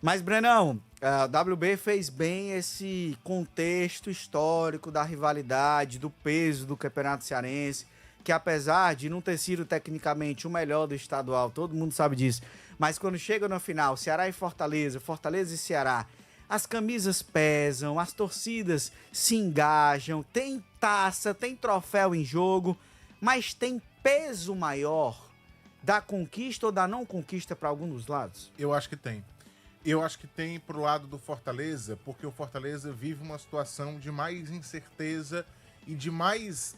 Mas, Brenão, a WB fez bem esse contexto histórico da rivalidade, do peso do Campeonato Cearense, que apesar de não ter sido tecnicamente o melhor do estadual, todo mundo sabe disso, mas quando chega no final, Ceará e Fortaleza, Fortaleza e Ceará, as camisas pesam, as torcidas se engajam, tem taça, tem troféu em jogo, mas tem peso maior da conquista ou da não conquista para algum dos lados? Eu acho que tem. Eu acho que tem pro lado do Fortaleza, porque o Fortaleza vive uma situação de mais incerteza e de mais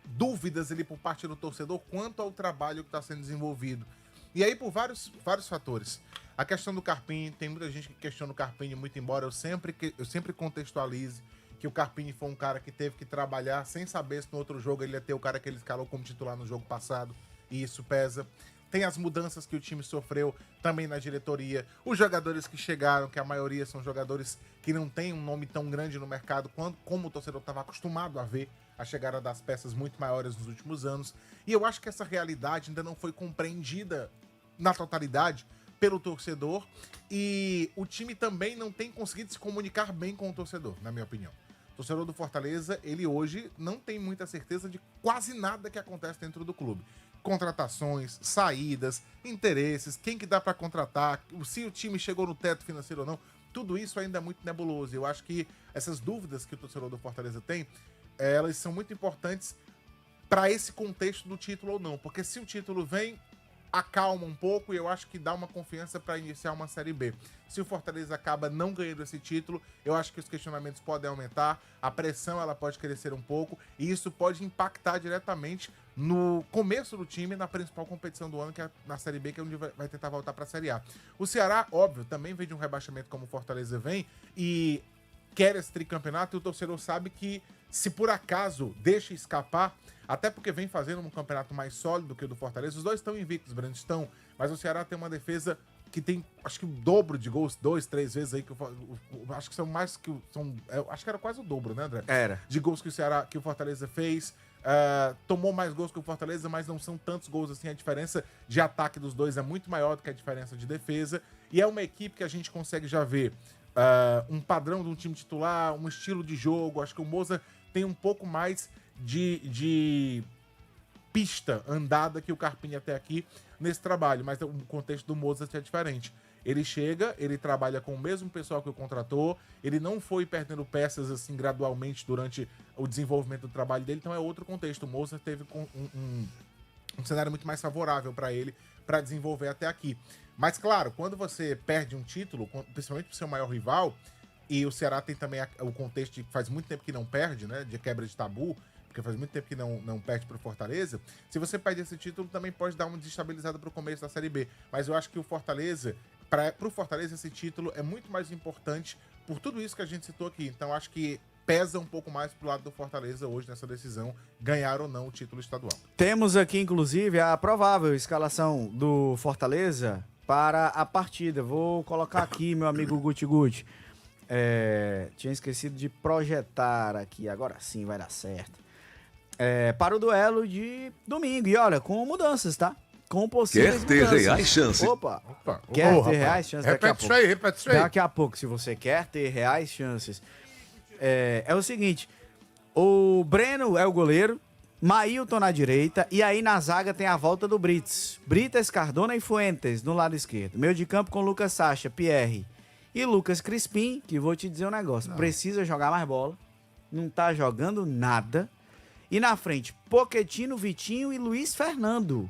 dúvidas ali por parte do torcedor quanto ao trabalho que está sendo desenvolvido. E aí por vários fatores. A questão do Carpini, tem muita gente que questiona o Carpini, muito embora eu sempre contextualize que o Carpini foi um cara que teve que trabalhar sem saber se no outro jogo ele ia ter o cara que ele escalou como titular no jogo passado, e isso pesa. Tem as mudanças que o time sofreu também na diretoria. Os jogadores que chegaram, que a maioria são jogadores que não têm um nome tão grande no mercado como o torcedor estava acostumado a ver a chegada das peças muito maiores nos últimos anos. E eu acho que essa realidade ainda não foi compreendida na totalidade pelo torcedor. E o time também não tem conseguido se comunicar bem com o torcedor, na minha opinião. O torcedor do Fortaleza, ele hoje não tem muita certeza de quase nada que acontece dentro do clube. Contratações, saídas, interesses, quem que dá para contratar, se o time chegou no teto financeiro ou não, tudo isso ainda é muito nebuloso. Eu acho que essas dúvidas que o torcedor do Fortaleza tem, elas são muito importantes para esse contexto do título ou não, porque se o título vem, acalma um pouco e eu acho que dá uma confiança para iniciar uma Série B. Se o Fortaleza acaba não ganhando esse título, eu acho que os questionamentos podem aumentar, a pressão ela pode crescer um pouco e isso pode impactar diretamente no começo do time na principal competição do ano, que é na Série B, que é onde vai tentar voltar para a Série A. O Ceará, óbvio, também vem de um rebaixamento como o Fortaleza vem e quer esse tricampeonato e o torcedor sabe que se por acaso deixa escapar, até porque vem fazendo um campeonato mais sólido que o do Fortaleza, os dois estão invictos, Brando, estão, mas o Ceará tem uma defesa que tem, acho que o dobro de gols, 2, 3 vezes aí, acho que são mais que, acho que era quase o dobro, né, André? Era. De gols que o Fortaleza fez, tomou mais gols que o Fortaleza, mas não são tantos gols assim, a diferença de ataque dos dois é muito maior do que a diferença de defesa, e é uma equipe que a gente consegue já ver um padrão de um time titular, um estilo de jogo, acho que o Moza tem um pouco mais de pista andada que o Carpini até aqui nesse trabalho, mas o contexto do Mozart é diferente. Ele chega, ele trabalha com o mesmo pessoal que o contratou, ele não foi perdendo peças assim gradualmente durante o desenvolvimento do trabalho dele, então é outro contexto. O Mozart teve um cenário muito mais favorável para ele para desenvolver até aqui. Mas claro, quando você perde um título, principalmente pro seu maior rival, e o Ceará tem também o contexto de que faz muito tempo que não perde, né? De quebra de tabu, porque faz muito tempo que não perde pro Fortaleza. Se você perde esse título, também pode dar uma desestabilizada pro começo da Série B. Mas eu acho que o Fortaleza, pro Fortaleza, esse título é muito mais importante por tudo isso que a gente citou aqui. Então, acho que pesa um pouco mais pro lado do Fortaleza hoje nessa decisão, ganhar ou não o título estadual. Temos aqui, inclusive, a provável escalação do Fortaleza para a partida. Vou colocar aqui, meu amigo Guti Guti. Tinha esquecido de projetar aqui, agora sim vai dar certo. Para o duelo de domingo. E olha, com mudanças, tá? Com possíveis Quer ter mudanças. reais chances? Opa. Quer ter reais chances daqui a pouco. Repete isso aí. Daqui a pouco, se você quer ter reais chances. É o seguinte, o Breno é o goleiro, Mailton na direita, e aí na zaga tem a volta do Brits. Brites, Cardona e Fuentes no lado esquerdo. Meio de campo com Lucas Sacha, Pierre e Lucas Crispim, que vou te dizer um negócio, precisa jogar mais bola, não tá jogando nada. E na frente, Pochettino, Vitinho e Luiz Fernando.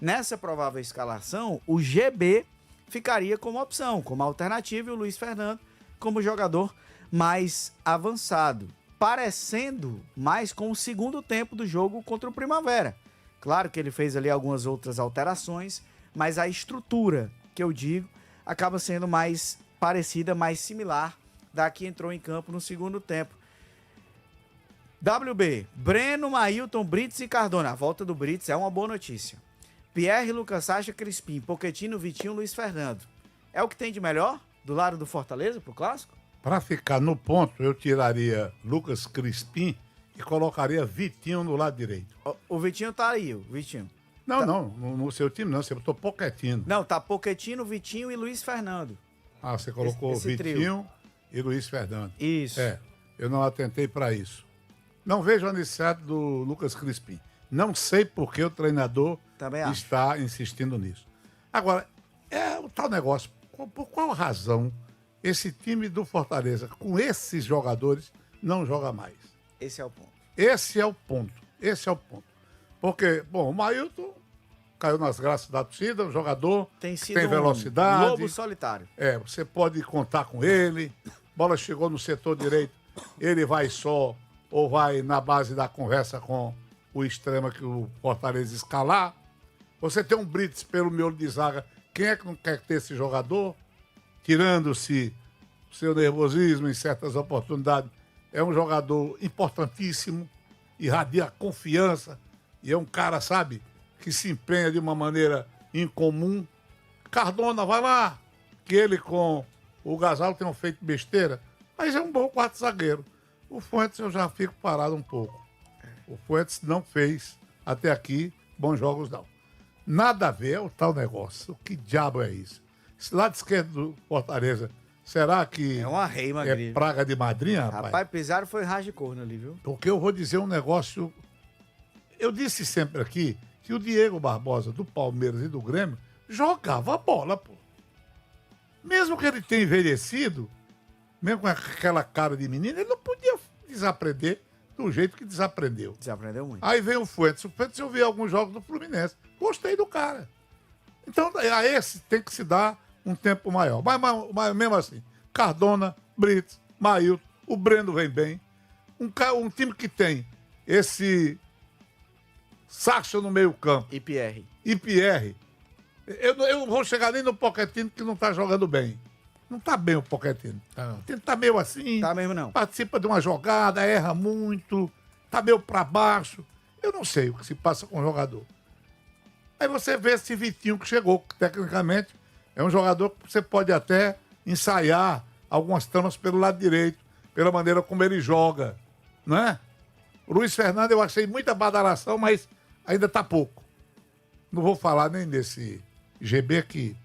Nessa provável escalação, o GB ficaria como opção, como alternativa, e o Luiz Fernando como jogador mais avançado, parecendo mais com o segundo tempo do jogo contra o Primavera. Claro que ele fez ali algumas outras alterações, mas a estrutura, que eu digo, acaba sendo mais parecida, mais similar da que entrou em campo no segundo tempo. WB, Breno, Mailton, Brits e Cardona. A volta do Brits é uma boa notícia. Pierre, Lucas Sacha, Crispim, Pochettino, Vitinho, Luiz Fernando. É o que tem de melhor do lado do Fortaleza pro Clássico? Para ficar no ponto, eu tiraria Lucas Crispim e colocaria Vitinho no lado direito. O Vitinho tá aí, o Vitinho. Não, no seu time não, você botou Pochettino. Não, tá Pochettino, Vitinho e Luiz Fernando. Ah, você colocou esse Vitinho trio. e Luiz Fernando. Isso. Eu não atentei para isso. Não vejo a necessidade do Lucas Crispim. Não sei por que o treinador Também acho. está insistindo nisso. Agora, é o tal negócio. Por qual razão esse time do Fortaleza, com esses jogadores, não joga mais? Esse é o ponto. Esse é o ponto. Esse é o ponto. Porque, bom, o Mailton caiu nas graças da torcida, um jogador Tem que sido tem velocidade. um lobo solitário. Você pode contar com ele. Bola chegou no setor direito, ele vai só ou vai na base da conversa com o extremo que o Fortaleza escalar. Você tem um Brits pelo miolo de zaga. Quem é que não quer ter esse jogador? Tirando-se o seu nervosismo em certas oportunidades. É um jogador importantíssimo, irradia confiança e é um cara, sabe, que se empenha de uma maneira incomum. Cardona, vai lá, que ele com o Gasal tenham feito besteira, mas é um bom quarto zagueiro. O Fuentes eu já fico parado um pouco. O Fuentes não fez, até aqui, bons jogos não. Nada a ver, é o tal negócio. Que diabo é isso? Esse lado esquerdo do Fortaleza, será que É uma reima, é Grilo. praga de madrinha, rapaz? Rapaz, pisaram foi raio de corno ali, viu? Porque eu vou dizer um negócio. Eu disse sempre aqui que o Diego Barbosa, do Palmeiras e do Grêmio, jogava bola, pô. Mesmo que ele tenha envelhecido, mesmo com aquela cara de menino, ele não podia desaprender do jeito que desaprendeu. Desaprendeu muito. Aí vem o Fuentes. O Fuentes eu vi alguns jogos do Fluminense. Gostei do cara. Então, a esse tem que se dar um tempo maior. Mas mesmo assim, Cardona, Brits, Mailton, o Breno vem bem. Um time que tem esse Sacha no meio campo E Pierre. e Pierre. Eu não vou chegar nem no Pochettino que não tá jogando bem. Não tá bem o Pochettino. Tá meio assim. Tá mesmo não. Participa de uma jogada, erra muito, tá meio pra baixo. Eu não sei o que se passa com o jogador. Aí você vê esse Vitinho que chegou, que tecnicamente é um jogador que você pode até ensaiar algumas tramas pelo lado direito, pela maneira como ele joga, não é? O Luiz Fernando eu achei muita badalação, mas ainda tá pouco. Não vou falar nem desse GB que,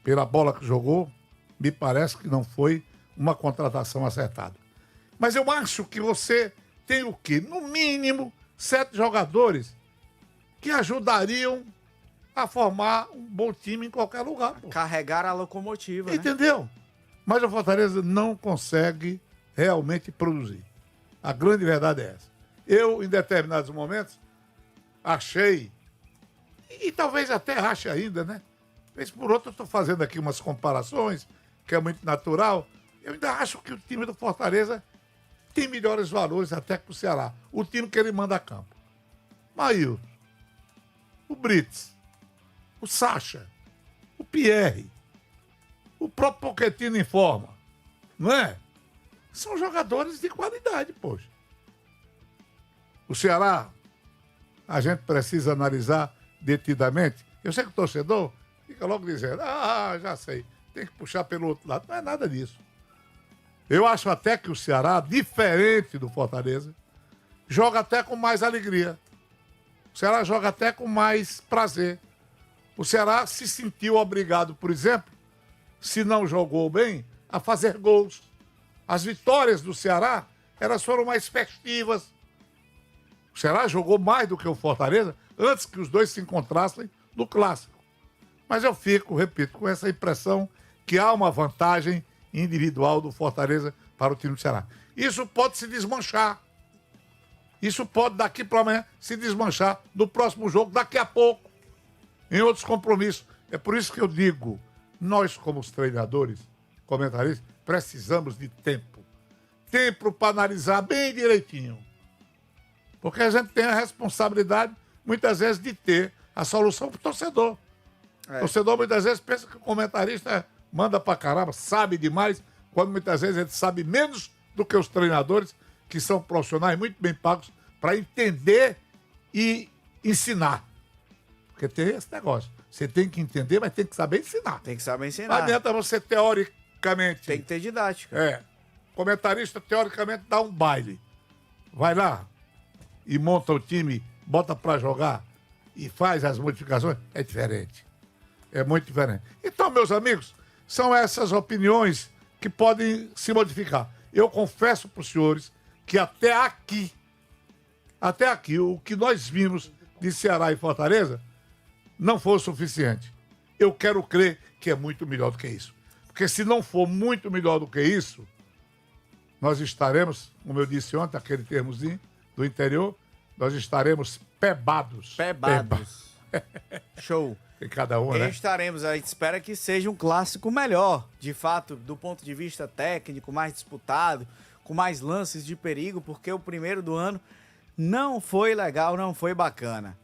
pela bola que jogou, me parece que não foi uma contratação acertada. Mas eu acho que você tem o quê? No mínimo, 7 jogadores que ajudariam a formar um bom time em qualquer lugar. Pô. Carregar a locomotiva, né? Entendeu? Mas o Fortaleza não consegue realmente produzir. A grande verdade é essa. Eu, em determinados momentos, achei, e talvez até ache ainda, né? Vez por outro, eu estou fazendo aqui umas comparações, que é muito natural. Eu ainda acho que o time do Fortaleza tem melhores valores até que o Ceará. O time que ele manda a campo. Mailton, o Brits, o Sacha, o Pierre, o próprio Pochettino em forma, não é? São jogadores de qualidade, poxa. O Ceará, a gente precisa analisar detidamente. Eu sei que o torcedor fica logo dizendo, já sei, tem que puxar pelo outro lado. Não é nada disso. Eu acho até que o Ceará, diferente do Fortaleza, joga até com mais alegria. O Ceará joga até com mais prazer. O Ceará se sentiu obrigado, por exemplo, se não jogou bem, a fazer gols. As vitórias do Ceará, elas foram mais festivas. O Ceará jogou mais do que o Fortaleza antes que os dois se encontrassem no Clássico. Mas eu fico, repito, com essa impressão que há uma vantagem individual do Fortaleza para o time do Ceará. Isso pode se desmanchar. Isso pode, daqui para amanhã, se desmanchar no próximo jogo, daqui a pouco, em outros compromissos. É por isso que eu digo, nós como os treinadores, comentaristas, precisamos de tempo. Tempo para analisar bem direitinho. Porque a gente tem a responsabilidade, muitas vezes, de ter a solução para o torcedor. O torcedor, muitas vezes, pensa que o comentarista manda pra caramba, sabe demais, quando muitas vezes ele sabe menos do que os treinadores, que são profissionais muito bem pagos, para entender e ensinar. Porque tem esse negócio. Você tem que entender, mas tem que saber ensinar. Tem que saber Não ensinar. adianta você, teoricamente... Tem que ter didática. Comentarista, teoricamente, dá um baile. Vai lá e monta o time, bota pra jogar e faz as modificações. É diferente. É muito diferente. Então, meus amigos, são essas opiniões que podem se modificar. Eu confesso para os senhores que até aqui, o que nós vimos de Ceará e Fortaleza não foi o suficiente. Eu quero crer que é muito melhor do que isso. Porque se não for muito melhor do que isso, nós estaremos, como eu disse ontem, aquele termozinho do interior, nós estaremos pebados. Pebados. Show. Em cada um, E né? estaremos aí, espera que seja um clássico melhor, de fato, do ponto de vista técnico, mais disputado, com mais lances de perigo, porque o primeiro do ano não foi legal, não foi bacana.